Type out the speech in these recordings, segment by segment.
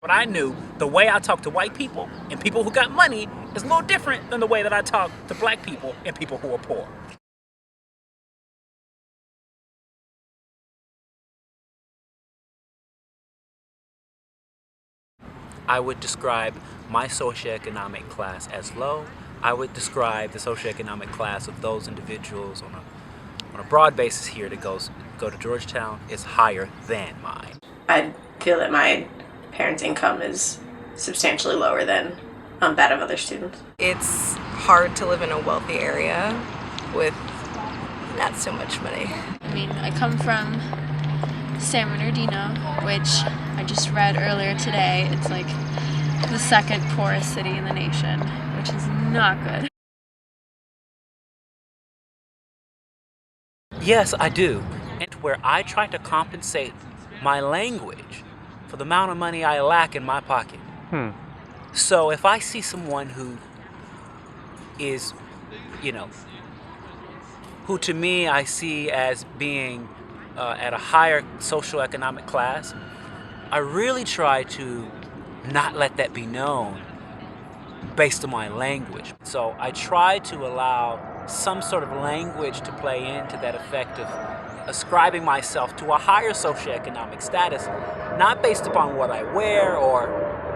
But I knew the way I talk to white people and people who got money is a little different than the way that I talk to black people and people who are poor. I would describe my socioeconomic class as low. I would describe the socioeconomic class of those individuals on a broad basis here that go to Georgetown is higher than mine. I feel that my parents' income is substantially lower than that of other students. It's hard to live in a wealthy area with not so much money. I mean, I come from San Bernardino, which I just read earlier today. It's like the second poorest city in the nation, which is not good. Yes, I do. And where I try to compensate my language for the amount of money I lack in my pocket. So if I see someone who is, who to me I see as being at a higher socioeconomic class, I really try to not let that be known based on my language. So I try to allow some sort of language to play into that effect of ascribing myself to a higher socioeconomic status, not based upon what I wear or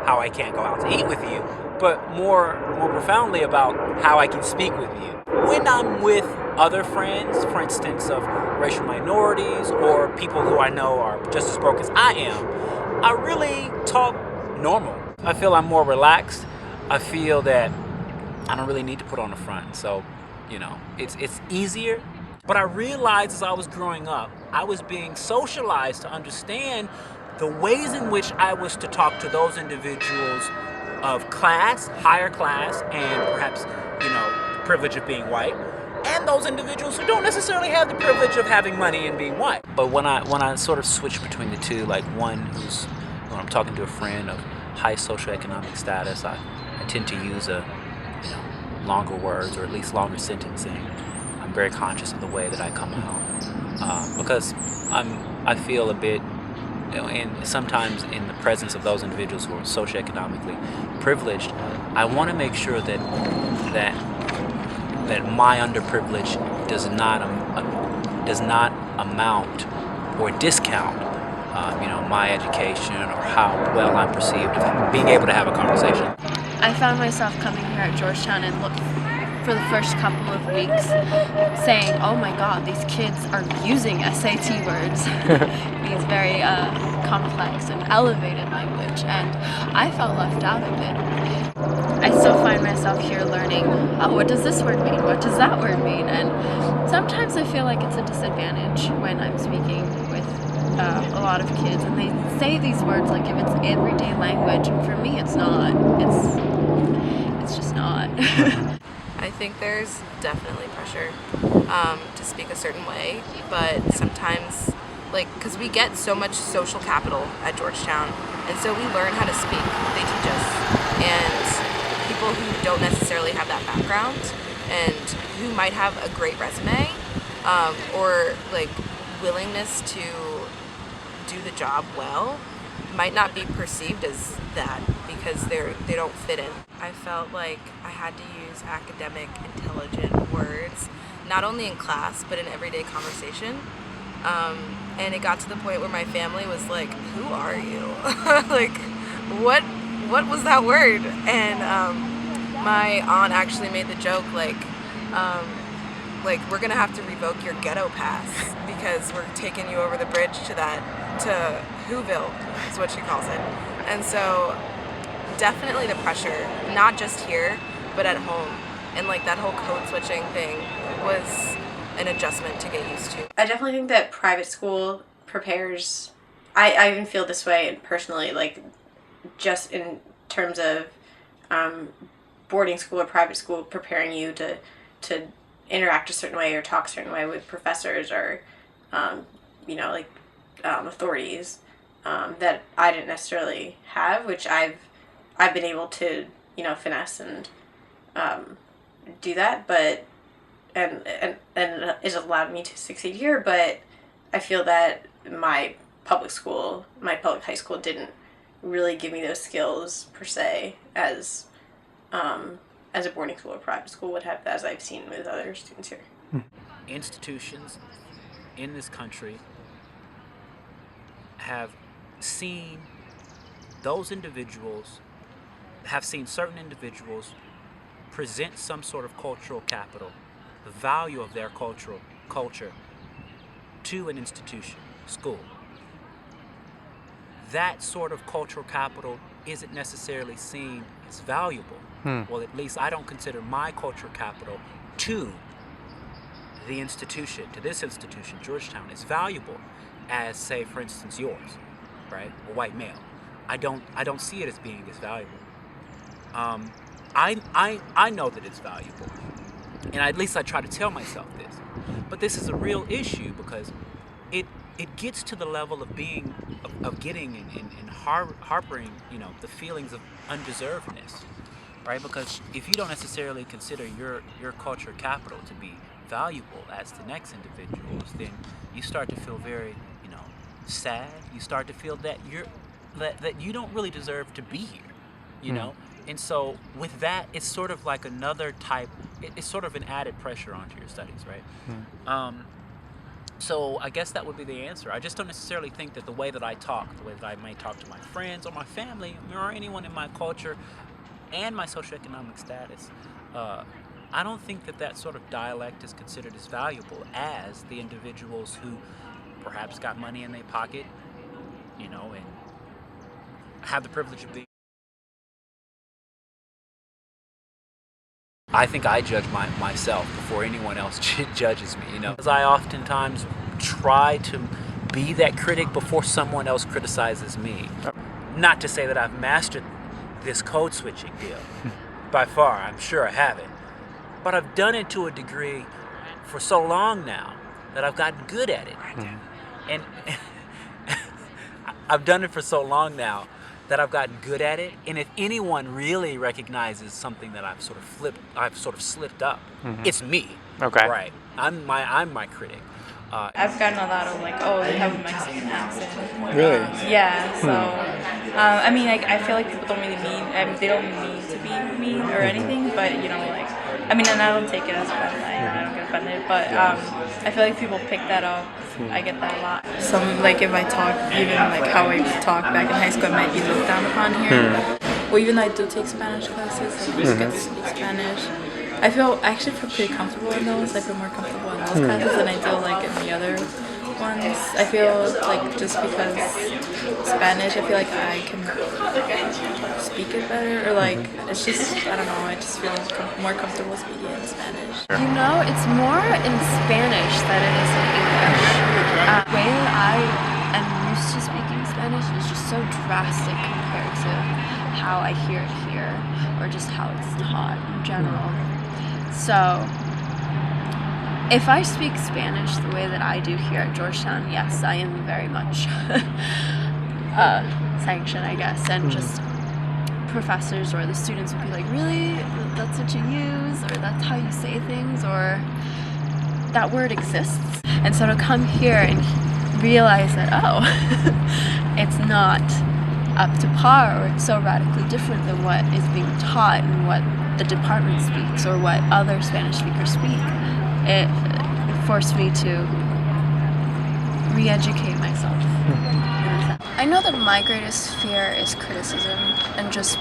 how I can't go out to eat with you, but more profoundly about how I can speak with you. When I'm with other friends, for instance, of racial minorities or people who I know are just as broke as I am, I really talk normal. I feel I'm more relaxed. I feel that I don't really need to put on a front. So, it's easier. But I realized as I was growing up, I was being socialized to understand the ways in which I was to talk to those individuals of class, higher class, and perhaps, the privilege of being white, and those individuals who don't necessarily have the privilege of having money and being white. But when I sort of switch between the two, like when I'm talking to a friend of high socioeconomic status, I tend to use longer words or at least longer sentencing. I'm very conscious of the way that I come out because I feel a bit, and sometimes in the presence of those individuals who are socioeconomically privileged, I want to make sure that my underprivilege does not amount or discount my education or how well I'm perceived, being able to have a conversation. I found myself coming here at Georgetown and look for the first couple of weeks saying, oh my god, these kids are using SAT words. These very complex and elevated language, and I felt left out of it. I still find myself here learning, what does this word mean? What does that word mean? And sometimes I feel like it's a disadvantage when I'm speaking with a lot of kids and they say these words like if it's everyday language, and for me it's not. It's just not. I think there's definitely pressure to speak a certain way, but sometimes, because we get so much social capital at Georgetown, and so we learn how to speak. They teach us. And people who don't necessarily have that background and who might have a great resume or willingness to do the job well might not be perceived as that because they don't fit in. I felt like I had to use academic, intelligent words, not only in class, but in everyday conversation. And it got to the point where my family was like, who are you? What was that word? And my aunt actually made the joke, we're gonna have to revoke your ghetto pass because we're taking you over the bridge to Whoville, is what she calls it. And so definitely the pressure, not just here, but at home. And that whole code switching thing was an adjustment to get used to. I definitely think that private school prepares, I even feel this way personally, just in terms of boarding school or private school preparing you to interact a certain way or talk a certain way with professors or authorities that I didn't necessarily have, which I've been able to finesse and do that, but and it allowed me to succeed here. But I feel that my public high school didn't really give me those skills per se as a boarding school or private school would have, as I've seen with other students here. Institutions in this country have seen certain individuals present some sort of cultural capital, the value of their culture to an institution, school. That sort of cultural capital isn't necessarily seen as valuable. Well, at least I don't consider my cultural capital to the institution, to this institution, Georgetown, is valuable as, say, for instance, yours, right? A white male. I don't see it as being as valuable. I know that it's valuable, and at least I try to tell myself this. But this is a real issue because it gets to the level of being of getting and harboring, the feelings of undeservedness, right? Because if you don't necessarily consider your culture capital to be valuable as the next individuals, then you start to feel very, sad. You start to feel that that you don't really deserve to be here, know. And so with that, it's sort of like another type. It's sort of an added pressure onto your studies, right? So I guess that would be the answer. I just don't necessarily think that the way that I talk, the way that I may talk to my friends or my family or anyone in my culture and my socioeconomic status, I don't think that sort of dialect is considered as valuable as the individuals who perhaps got money in their pocket, and have the privilege of being. I think I judge myself before anyone else judges me, Because I oftentimes try to be that critic before someone else criticizes me. Not to say that I've mastered this code switching deal. By far, I'm sure I haven't. But I've done it to a degree for so long now that I've gotten good at it. And I've done it for so long now that I've gotten good at it. And if anyone really recognizes something that I've sort of slipped up, it's me. Okay. Right. I'm my critic. I've gotten a lot of they have a Mexican accent. Really? Yeah. So, I feel like people don't really mean. They don't mean to be mean or anything, but and I don't take it as offense. I don't get offended, but I feel like people pick that up. I get that a lot. Some if I talk, even how I talk back in high school, I might be looked down upon here. Well, even though I do take Spanish classes, I just get to speak Spanish. I actually feel pretty comfortable in those. I feel more comfortable in those classes than I do in the other ones. I feel just because Spanish, I feel like I can speak it better, or it's just, I don't know, I just feel more comfortable speaking in Spanish. It's more in Spanish than it is in English. The way that I am used to speaking Spanish is just so drastic compared to how I hear it here, or just how it's taught in general. So, if I speak Spanish the way that I do here at Georgetown, yes, I am very much sanctioned, I guess, and just professors or the students would be like, really? That's what you use? Or that's how you say things? Or that word exists? And so to come here and realize that, it's not up to par, or it's so radically different than what is being taught and what the department speaks or what other Spanish speakers speak, it forced me to re-educate myself. I know that my greatest fear is criticism and just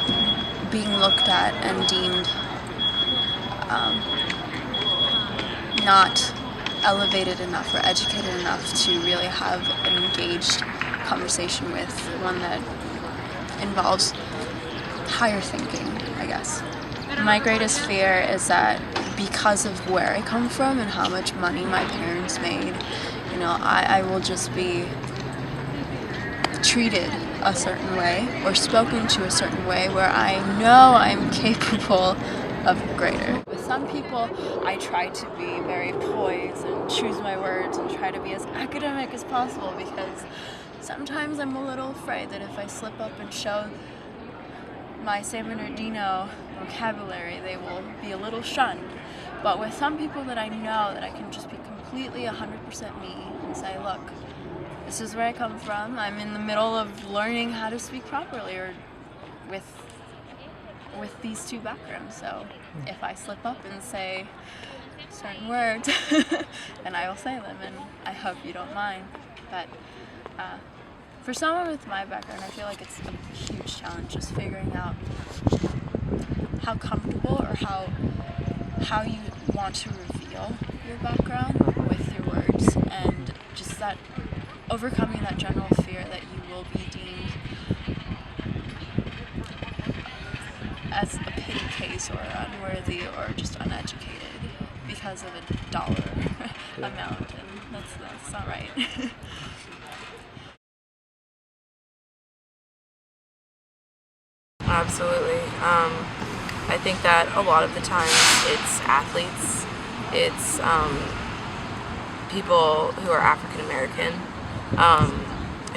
being looked at and deemed not elevated enough or educated enough to really have an engaged conversation with, one that involves higher thinking, I guess. My greatest fear is that because of where I come from and how much money my parents made, I will just be treated a certain way or spoken to a certain way where I know I'm capable of greater. With some people, I try to be very poised and choose my words and try to be as academic as possible, because sometimes I'm a little afraid that if I slip up and show my San Bernardino vocabulary, they will be a little shunned. But with some people that I know that I can just be completely 100% me and say, look, this is where I come from. I'm in the middle of learning how to speak properly, or with these two backgrounds. So if I slip up and say certain words, then I will say them, and I hope you don't mind. But for someone with my background, I feel like it's a huge challenge just figuring out how comfortable or how you want to reveal your background with your words, and just that overcoming that general fear that you will be deemed as a pity case or unworthy or just uneducated because of a dollar amount, and that's not right. Absolutely. I think that a lot of the times it's athletes, it's people who are African American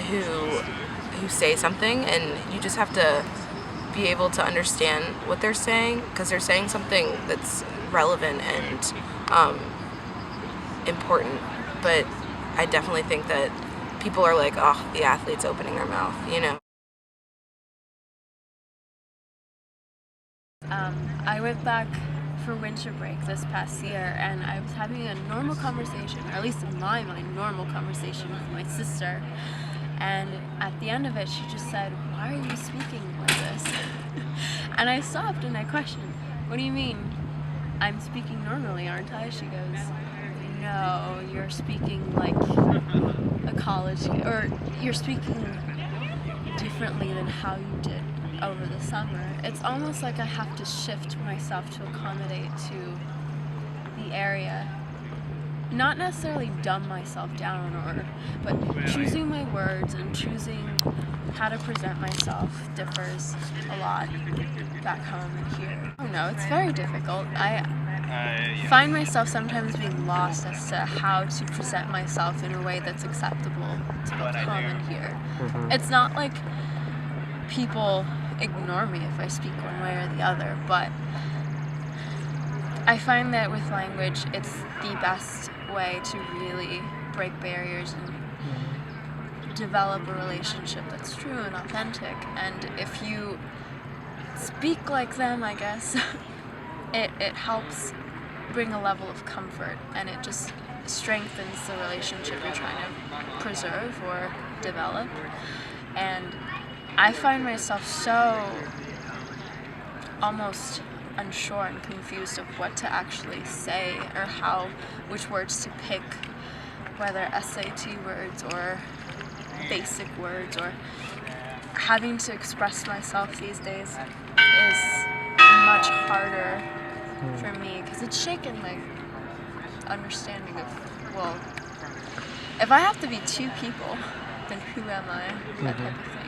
who say something, and you just have to be able to understand what they're saying, because they're saying something that's relevant and important. But I definitely think that people are like, oh, the athlete's opening their mouth, you know. I went back for winter break this past year, and I was having a normal conversation, or at least in my mind, normal conversation with my sister. And at the end of it, she just said, "Why are you speaking like this?" And I stopped and I questioned, "What do you mean? I'm speaking normally, aren't I?" She goes, "No, you're speaking like a college, or you're speaking differently than how you did over the summer." It's almost like I have to shift myself to accommodate to the area. Not necessarily dumb myself down, but choosing my words and choosing how to present myself differs a lot back home and here. Oh no, it's very difficult. I find myself sometimes being lost as to how to present myself in a way that's acceptable to both home and here. It's not like people ignore me if I speak one way or the other, but I find that with language, it's the best way to really break barriers and develop a relationship that's true and authentic. And if you speak like them, I guess, it helps bring a level of comfort, and it just strengthens the relationship you're trying to preserve or develop. And I find myself so almost unsure and confused of what to actually say, or which words to pick, whether SAT words or basic words, or having to express myself these days is much harder for me, because it's shaken my understanding of, well, if I have to be two people, then who am I? That type of thing.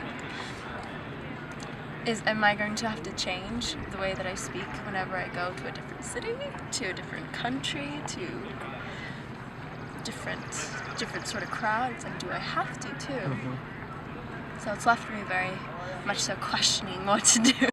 Am I going to have to change the way that I speak whenever I go to a different city, to a different country, to different sort of crowds? And do I have to too? So it's left me very much so questioning what to do.